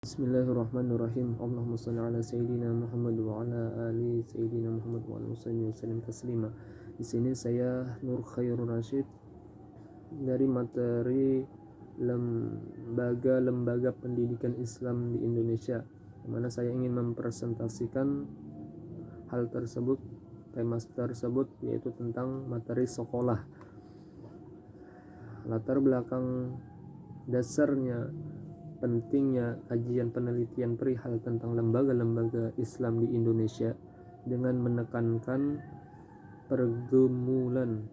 Bismillahirrahmanirrahim. Allahumma shalli ala sayyidina Muhammad wa ala ali sayyidina Muhammad wa ala sallim taslima. Di sini saya Nur Khairul Rashid dari materi lembaga pendidikan Islam di Indonesia, di mana saya ingin mempresentasikan hal tersebut, tema tersebut, yaitu tentang materi sekolah. Latar belakang dasarnya pentingnya kajian penelitian perihal tentang lembaga-lembaga Islam di Indonesia dengan menekankan pergumulan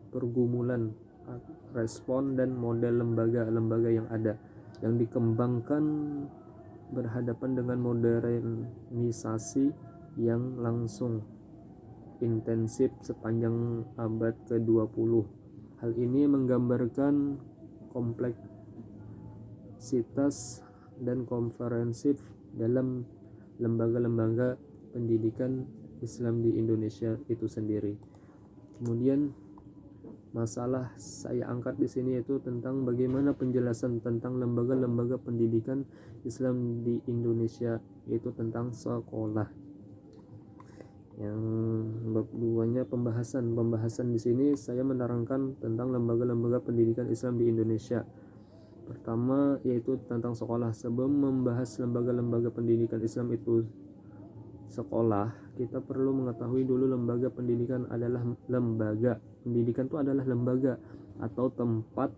respon dan model lembaga-lembaga yang ada yang dikembangkan berhadapan dengan modernisasi yang langsung intensif sepanjang abad ke-20. Hal ini menggambarkan kompleksitas dan komprehensif dalam lembaga-lembaga pendidikan Islam di Indonesia itu sendiri. Kemudian masalah saya angkat di sini yaitu tentang bagaimana penjelasan tentang lembaga-lembaga pendidikan Islam di Indonesia, yaitu tentang sekolah. Yang bab 2-nya pembahasan di sini saya menerangkan tentang lembaga-lembaga pendidikan Islam di Indonesia. Pertama yaitu tentang sekolah. Sebelum membahas lembaga-lembaga pendidikan Islam itu sekolah, kita perlu mengetahui dulu lembaga pendidikan adalah lembaga. Pendidikan itu adalah lembaga atau tempat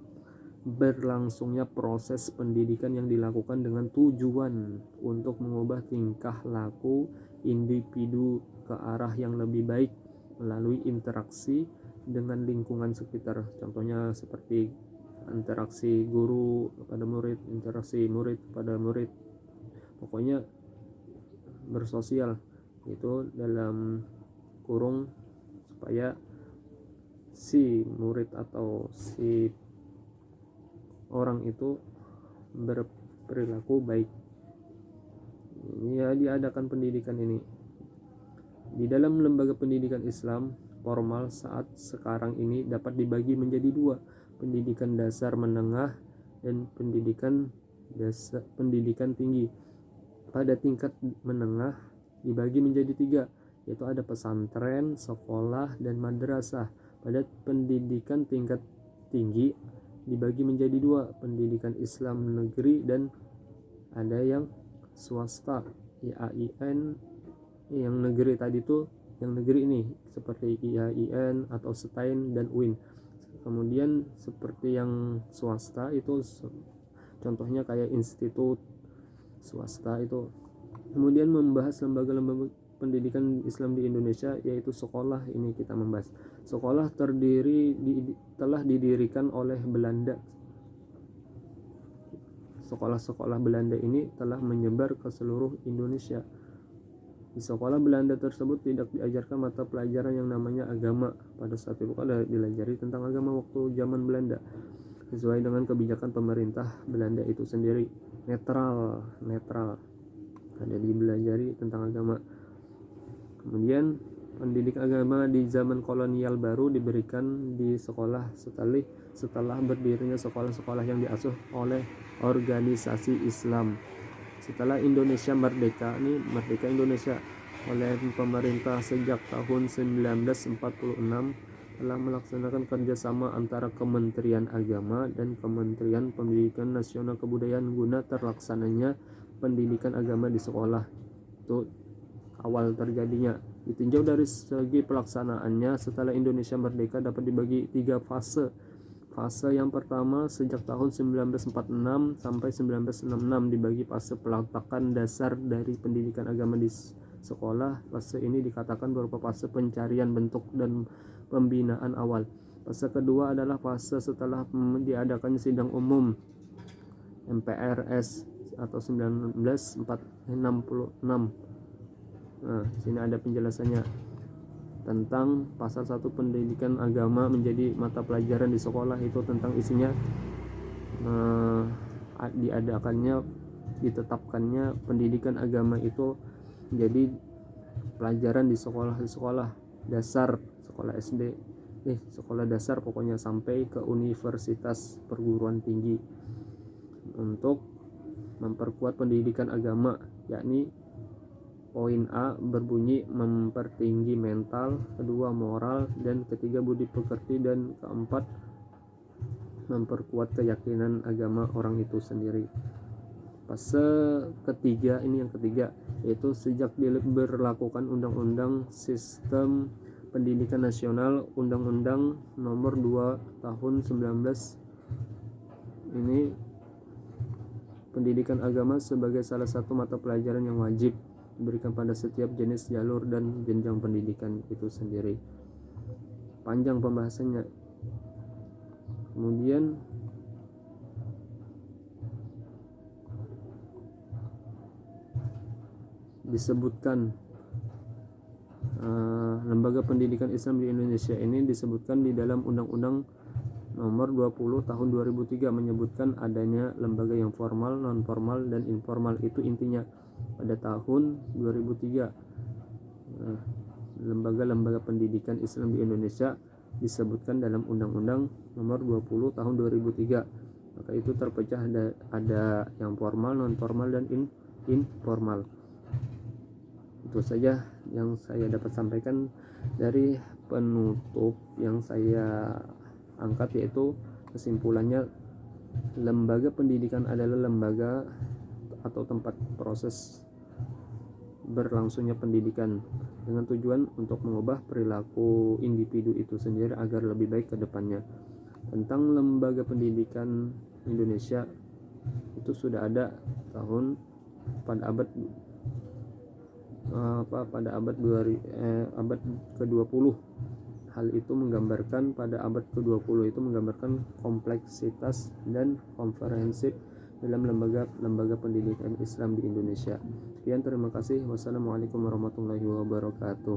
berlangsungnya proses pendidikan yang dilakukan dengan tujuan untuk mengubah tingkah laku individu ke arah yang lebih baik melalui interaksi dengan lingkungan sekitar. Contohnya seperti interaksi guru kepada murid, interaksi murid kepada murid, pokoknya bersosial itu dalam kurung supaya si murid atau si orang itu berperilaku baik. Ya, diadakan pendidikan ini di dalam lembaga pendidikan Islam formal saat sekarang ini dapat dibagi menjadi dua: pendidikan dasar menengah dan pendidikan tinggi. Pada tingkat menengah dibagi menjadi tiga, yaitu ada pesantren, sekolah, dan madrasah. Pada pendidikan tingkat tinggi dibagi menjadi dua, pendidikan Islam negeri dan ada yang swasta, IAIN. Yang negeri tadi tuh, yang negeri ini seperti IAIN atau STAIN dan UIN. Kemudian seperti yang swasta itu contohnya kayak institut swasta itu. Kemudian membahas lembaga-lembaga pendidikan Islam di Indonesia, yaitu sekolah. Ini kita membahas sekolah telah didirikan oleh Belanda. Sekolah-sekolah Belanda ini telah menyebar ke seluruh Indonesia. Di sekolah Belanda tersebut tidak diajarkan mata pelajaran yang namanya agama. Pada saat itu ada dilajari tentang agama waktu zaman Belanda, sesuai dengan kebijakan pemerintah Belanda itu sendiri. Netral ada dibelajari tentang agama. Kemudian pendidikan agama di zaman kolonial baru diberikan di sekolah setelah berdirinya sekolah-sekolah yang diasuh oleh organisasi Islam. Setelah Indonesia merdeka Indonesia oleh pemerintah sejak tahun 1946, telah melaksanakan kerjasama antara Kementerian Agama dan Kementerian Pendidikan Nasional Kebudayaan guna terlaksananya pendidikan agama di sekolah. Itu awal terjadinya. Ditinjau dari segi pelaksanaannya, setelah Indonesia merdeka dapat dibagi 3 fase. Fase yang pertama sejak tahun 1946 sampai 1966 dibagi fase peletakan dasar dari pendidikan agama di sekolah. Fase ini dikatakan berupa fase pencarian bentuk dan pembinaan awal. Fase kedua adalah fase setelah diadakannya sidang umum MPRS atau 1966. Nah, sini ada penjelasannya tentang pasal 1 pendidikan agama menjadi mata pelajaran di sekolah. Itu tentang isinya ditetapkannya pendidikan agama itu menjadi pelajaran di sekolah dasar, sekolah SD, sekolah dasar pokoknya sampai ke universitas perguruan tinggi, untuk memperkuat pendidikan agama, yakni poin A berbunyi mempertinggi mental, kedua moral, dan ketiga budi pekerti, dan keempat memperkuat keyakinan agama orang itu sendiri. Fase ketiga, ini yang ketiga, yaitu sejak diberlakukan Undang-Undang Sistem Pendidikan Nasional, Undang-Undang Nomor 2 Tahun 19, ini pendidikan agama sebagai salah satu mata pelajaran yang wajib diberikan pada setiap jenis jalur dan jenjang pendidikan itu sendiri. Panjang pembahasannya. Kemudian disebutkan lembaga pendidikan Islam di Indonesia ini disebutkan di dalam Undang-Undang Nomor 20 Tahun 2003 menyebutkan adanya lembaga yang formal, non formal, dan informal. Itu intinya pada tahun 2003 lembaga-lembaga pendidikan Islam di Indonesia disebutkan dalam Undang-Undang Nomor 20 Tahun 2003. Maka itu terpecah, ada yang formal, non formal, dan informal. Itu saja yang saya dapat sampaikan dari penutup yang saya angkat, yaitu kesimpulannya lembaga pendidikan adalah lembaga atau tempat proses berlangsungnya pendidikan dengan tujuan untuk mengubah perilaku individu itu sendiri agar lebih baik ke depannya. Tentang lembaga pendidikan Indonesia itu sudah ada pada abad ke-20. Hal itu menggambarkan pada abad ke-20 itu menggambarkan kompleksitas dan komprehensif dalam lembaga pendidikan Islam di Indonesia. Sekian, terima kasih. Wassalamualaikum warahmatullahi wabarakatuh.